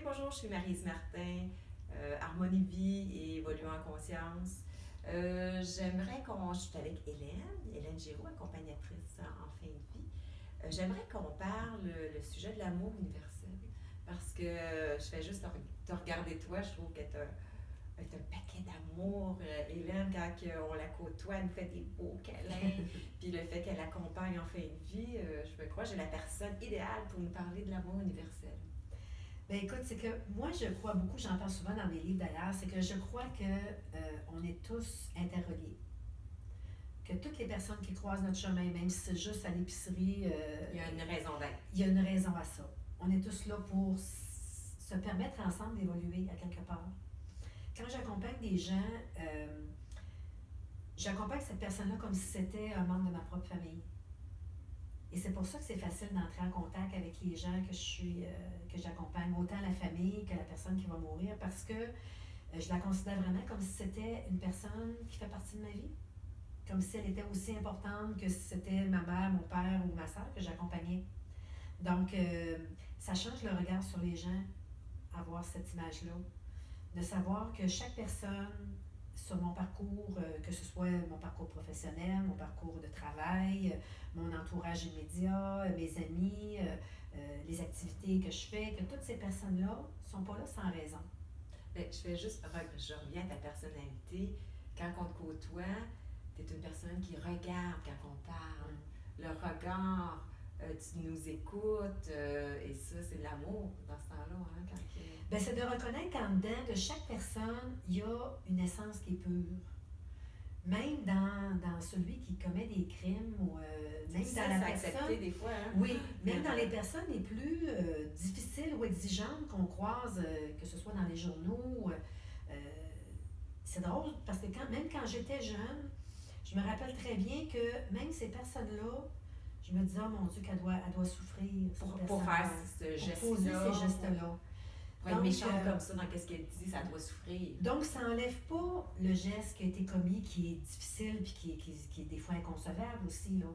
bonjour, je suis Maryse Martin, Harmonie Vie et Évoluant en conscience. J'aimerais qu'on... Je suis avec Hélène Giroux, accompagnatrice en fin de vie. J'aimerais qu'on parle le sujet de l'amour universel parce que je fais juste te regarder toi, je trouve que tu as un paquet d'amour. Hélène, quand on la côtoie, elle nous fait des beaux câlins. Puis le fait qu'elle accompagne en fin de vie, je me crois, j'ai la personne idéale pour nous parler de l'amour universel. Ben écoute, c'est que moi je crois beaucoup, j'en parle souvent dans mes livres d'ailleurs, c'est que je crois que on est tous interreliés. Que toutes les personnes qui croisent notre chemin, même si c'est juste à l'épicerie, Il y a une raison d'être. il y a une raison à ça. On est tous là pour se permettre ensemble d'évoluer à quelque part. Quand j'accompagne des gens, j'accompagne cette personne-là comme si c'était un membre de ma propre famille. Et c'est pour ça que c'est facile d'entrer en contact avec les gens que j'accompagne, autant la famille que la personne qui va mourir, parce que je la considère vraiment comme si c'était une personne qui fait partie de ma vie, comme si elle était aussi importante que si c'était ma mère, mon père ou ma soeur que j'accompagnais. Donc, ça change le regard sur les gens, avoir cette image-là, de savoir que chaque personne sur mon parcours, que ce soit mon parcours professionnel, mon parcours de travail, mon entourage immédiat, mes amis, les activités que je fais, que toutes ces personnes-là ne sont pas là sans raison. Bien, je reviens à ta personnalité. Quand on te côtoie, tu es une personne qui regarde quand on parle. Le regard, tu nous écoutes, et ça, c'est de l'amour dans ce temps-là. Hein, Bien, c'est de reconnaître qu'en dedans de chaque personne, il y a une essence qui est pure. Même dans celui qui commet des crimes, ou même ça, dans la personne. Des fois, hein? Oui, même dans les personnes les plus difficiles ou exigeantes qu'on croise, que ce soit dans les journaux. C'est drôle parce que même quand j'étais jeune, je me rappelle très bien que même ces personnes-là, je me disais, oh mon Dieu, qu'elle doit souffrir. Pour faire ce geste-là. Pour poser ces gestes-là. Pour être méchante comme ça dans ce qu'elle dit, ça doit souffrir. Donc, ça n'enlève pas le geste qui a été commis, qui est difficile puis qui est des fois inconcevable aussi. Là.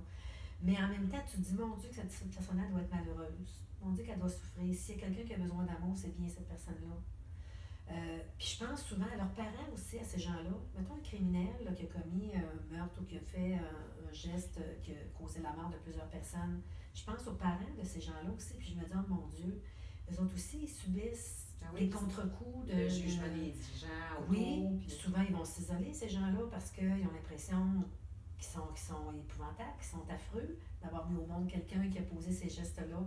Mais en même temps, tu te dis, mon Dieu, que cette personne-là doit être malheureuse. Mon Dieu, qu'elle doit souffrir. S'il y a quelqu'un qui a besoin d'amour, c'est bien cette personne-là. Puis je pense souvent à leurs parents aussi, à ces gens-là. Mettons un criminel là, qui a commis un meurtre ou qui a fait un geste qui a causé la mort de plusieurs personnes. Je pense aux parents de ces gens-là aussi, puis je me dis, oh mon Dieu, eux autres aussi, ils subissent des contre-coups de jugement des gens autour. Oui, puis souvent ils vont s'isoler, ces gens-là, parce qu'ils ont l'impression qu'ils sont épouvantables, qu'ils sont affreux, d'avoir mis au monde quelqu'un qui a posé ces gestes-là.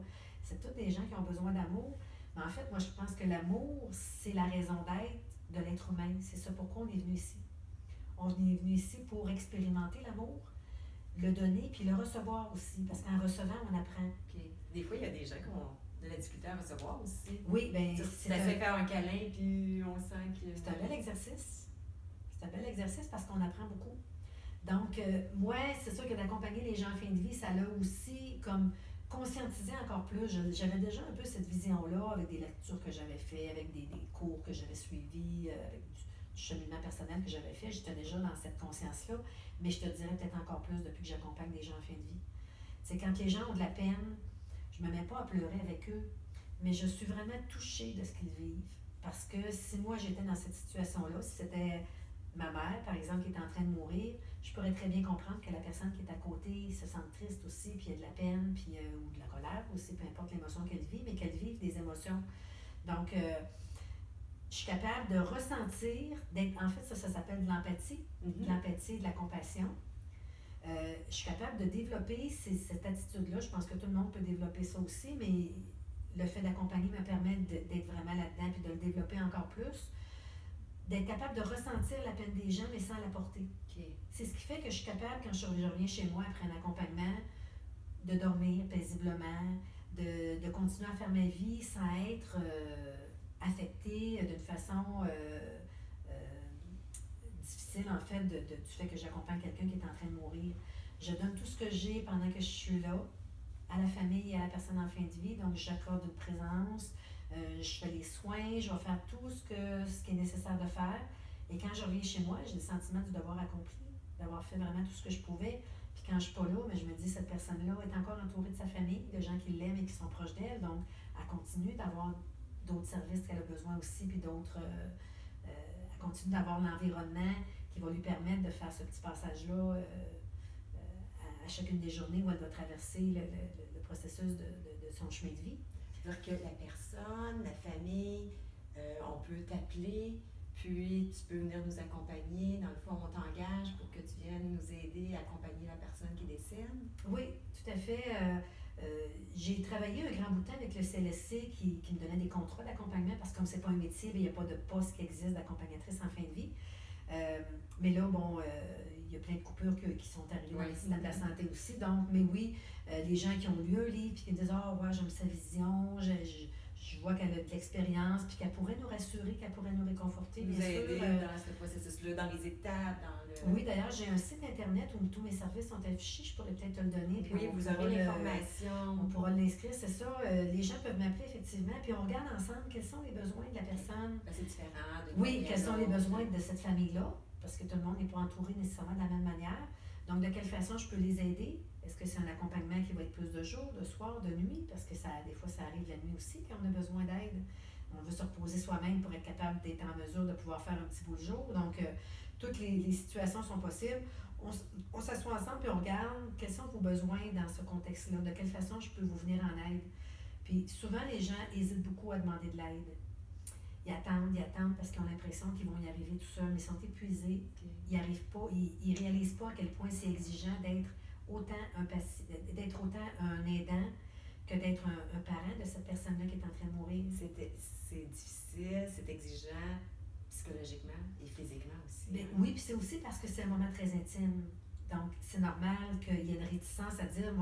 C'est tous des gens qui ont besoin d'amour. Mais en fait, moi, je pense que l'amour, c'est la raison d'être de l'être humain. C'est ça pourquoi on est venu ici. On est venu ici pour expérimenter l'amour, le donner, puis le recevoir aussi. Parce qu'en recevant, on apprend. Okay. Des fois, il y a des gens qui ont de la difficulté à recevoir aussi. Oui, bien, c'est fait faire un câlin, puis on sent que... C'est un bel exercice. C'est un bel exercice parce qu'on apprend beaucoup. Donc, moi, c'est sûr que d'accompagner les gens en fin de vie, ça l'a aussi comme conscientiser encore plus. J'avais déjà un peu cette vision-là avec des lectures que j'avais faites, avec des cours que j'avais suivis, avec du cheminement personnel que j'avais fait. J'étais déjà dans cette conscience-là, mais je te dirais peut-être encore plus depuis que j'accompagne des gens en fin de vie. C'est quand les gens ont de la peine, je ne me mets pas à pleurer avec eux, mais je suis vraiment touchée de ce qu'ils vivent. Parce que si moi j'étais dans cette situation-là, si c'était ma mère, par exemple, qui est en train de mourir, je pourrais très bien comprendre que la personne qui est à côté se sente triste aussi, puis il y a de la peine, puis, ou de la colère aussi, peu importe l'émotion qu'elle vit, mais qu'elle vive des émotions. Donc, je suis capable de ressentir, en fait, ça s'appelle de l'empathie, de l'empathie et de la compassion. Je suis capable de développer cette attitude-là. Je pense que tout le monde peut développer ça aussi, mais le fait d'accompagner me permet d'être vraiment là-dedans et de le développer encore plus. D'être capable de ressentir la peine des gens, mais sans la porter. Okay. C'est ce qui fait que je suis capable, quand je reviens chez moi après un accompagnement, de dormir paisiblement, de continuer à faire ma vie sans être affectée d'une façon difficile, en fait, du fait que j'accompagne quelqu'un qui est en train de mourir. Je donne tout ce que j'ai pendant que je suis là, à la famille et à la personne en fin de vie, donc j'accorde une présence. Je fais les soins, je vais faire tout ce qui est nécessaire de faire. Et quand je reviens chez moi, j'ai le sentiment du devoir accompli, d'avoir fait vraiment tout ce que je pouvais. Puis quand je ne suis pas là, mais je me dis cette personne-là est encore entourée de sa famille, de gens qui l'aiment et qui sont proches d'elle. Donc, elle continue d'avoir d'autres services qu'elle a besoin aussi, puis d'autres... elle continue d'avoir l'environnement qui va lui permettre de faire ce petit passage-là à chacune des journées où elle va traverser le processus de son chemin de vie. C'est-à-dire que la personne, la famille, on peut t'appeler, puis tu peux venir nous accompagner. Dans le fond, on t'engage pour que tu viennes nous aider à accompagner la personne qui décède. Oui, tout à fait. J'ai travaillé un grand bout de temps avec le CLSC qui me donnait des contrats d'accompagnement parce que comme c'est pas un métier, il n'y a pas de poste qui existe d'accompagnatrice en fin de vie. Mais là, bon, il y a plein de coupures qui sont arrivées dans le système de la santé aussi. Donc, mais oui, les gens qui ont lu un livre puis qui me disent « Ah, ouais, j'aime sa vision, je vois qu'elle a de l'expérience, puis qu'elle pourrait nous rassurer, qu'elle pourrait nous réconforter. » Nous aider dans ce processus-là, dans les étapes, dans le... Oui, d'ailleurs, j'ai un site internet où tous mes services sont affichés, je pourrais peut-être te le donner. Puis oui, vous aurez l'information. On pourra l'inscrire, c'est ça. Les gens peuvent m'appeler effectivement, puis on regarde ensemble quels sont les besoins de la personne. C'est différent. Oui, quels sont les besoins de cette famille-là, parce que tout le monde n'est pas entouré nécessairement de la même manière. Donc, de quelle façon je peux les aider? Est-ce que c'est un accompagnement qui va être plus de jour, de soir, de nuit? Parce que des fois, ça arrive la nuit aussi quand on a besoin d'aide. On veut se reposer soi-même pour être capable d'être en mesure de pouvoir faire un petit bout de jour. Donc, toutes les situations sont possibles. On s'assoit ensemble et on regarde quels sont vos besoins dans ce contexte-là, de quelle façon je peux vous venir en aide. Puis souvent, les gens hésitent beaucoup à demander de l'aide. Ils attendent parce qu'ils ont l'impression qu'ils vont y arriver tout seuls, mais ils sont épuisés. Ils n'arrivent pas, ils réalisent pas à quel point c'est exigeant d'être autant un aidant que d'être un parent de cette personne-là qui est en train de mourir. C'est difficile, c'est exigeant psychologiquement et physiquement aussi. Mais, oui, puis c'est aussi parce que c'est un moment très intime. Donc, c'est normal qu'il y ait une réticence à dire,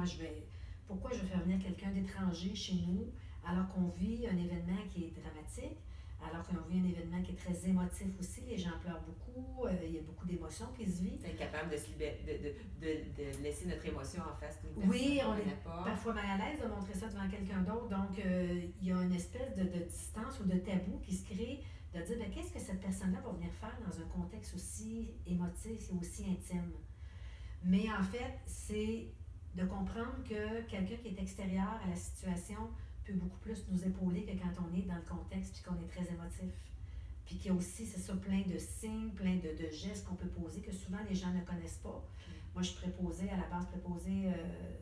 pourquoi je vais faire venir quelqu'un d'étranger chez nous alors qu'on vit un événement qui est dramatique, alors qu'on vit un événement qui est très émotif aussi, les gens pleurent beaucoup, il y a beaucoup d'émotions qui se vivent. Être capable de laisser notre émotion en face d'une personne. Oui, on est parfois mal à l'aise de montrer ça devant quelqu'un d'autre, donc il y a une espèce de distance ou de tabou qui se crée, de dire qu'est-ce que cette personne-là va venir faire dans un contexte aussi émotif et aussi intime. Mais en fait, c'est de comprendre que quelqu'un qui est extérieur à la situation peut beaucoup plus nous épauler que quand on est dans le contexte puis qu'on est très émotif. Puis qu'il y a aussi, c'est ça, plein de signes, plein de gestes qu'on peut poser que souvent les gens ne connaissent pas. Moi, je suis préposée, à la base préposée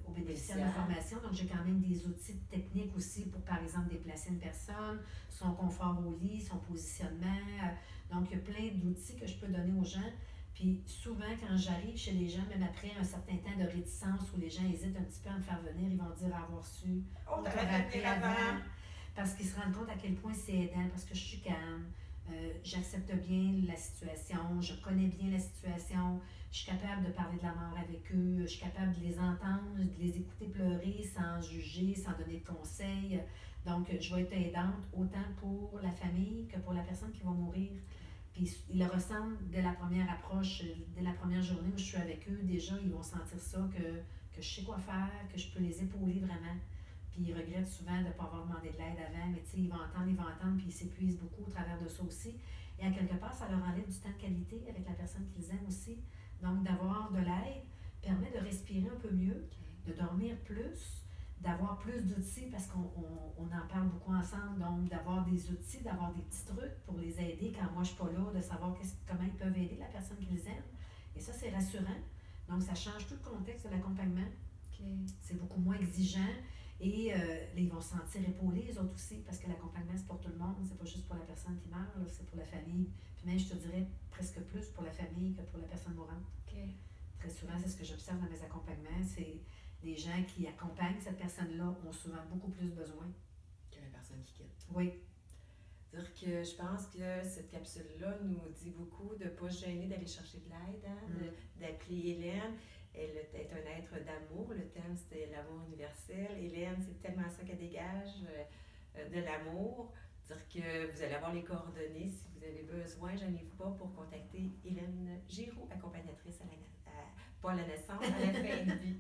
aux bénéficiaires de la formation, donc j'ai quand même des outils techniques aussi pour, par exemple, déplacer une personne, son confort au lit, son positionnement. Donc, il y a plein d'outils que je peux donner aux gens. Puis souvent, quand j'arrive chez les gens, même après un certain temps de réticence où les gens hésitent un petit peu à me faire venir, ils vont dire avoir su, on t'aurait fait venir avant. Parce qu'ils se rendent compte à quel point c'est aidant, parce que je suis calme, j'accepte bien la situation, je connais bien la situation, je suis capable de parler de la mort avec eux, je suis capable de les entendre, de les écouter pleurer sans juger, sans donner de conseils. Donc, je vais être aidante autant pour la famille que pour la personne qui va mourir. Puis ils le ressentent dès la première approche, dès la première journée où je suis avec eux. Déjà, ils vont sentir ça, que je sais quoi faire, que je peux les épauler vraiment. Puis ils regrettent souvent de ne pas avoir demandé de l'aide avant, mais tu sais, ils vont entendre, puis ils s'épuisent beaucoup au travers de ça aussi. Et à quelque part, ça leur enlève du temps de qualité avec la personne qu'ils aiment aussi. Donc, d'avoir de l'aide permet de respirer un peu mieux, de dormir plus, d'avoir plus d'outils parce qu'on en parle beaucoup ensemble, donc d'avoir des outils, d'avoir des petits trucs pour les aider quand moi je suis pas là, de savoir comment ils peuvent aider la personne qu'ils aiment. Et ça, c'est rassurant. Donc, ça change tout le contexte de l'accompagnement. C'est beaucoup moins exigeant et ils vont se sentir épaulés, les autres aussi, parce que l'accompagnement, c'est pour tout le monde, c'est pas juste pour la personne qui meurt, c'est pour la famille. Puis même, je te dirais, presque plus pour la famille que pour la personne mourante. Très souvent, c'est ce que j'observe dans mes accompagnements, c'est les gens qui accompagnent cette personne-là ont souvent beaucoup plus besoin que la personne qui quitte. Oui. C'est-à-dire que je pense que cette capsule-là nous dit beaucoup de ne pas se gêner d'aller chercher de l'aide, d'appeler Hélène. Elle est un être d'amour. Le thème, c'était l'amour universel. Hélène, c'est tellement ça qu'elle dégage de l'amour. C'est-à-dire que vous allez avoir les coordonnées si vous avez besoin. Gênez-vous pas pour contacter Hélène Giroux, accompagnatrice pas à la naissance, à la fin de vie.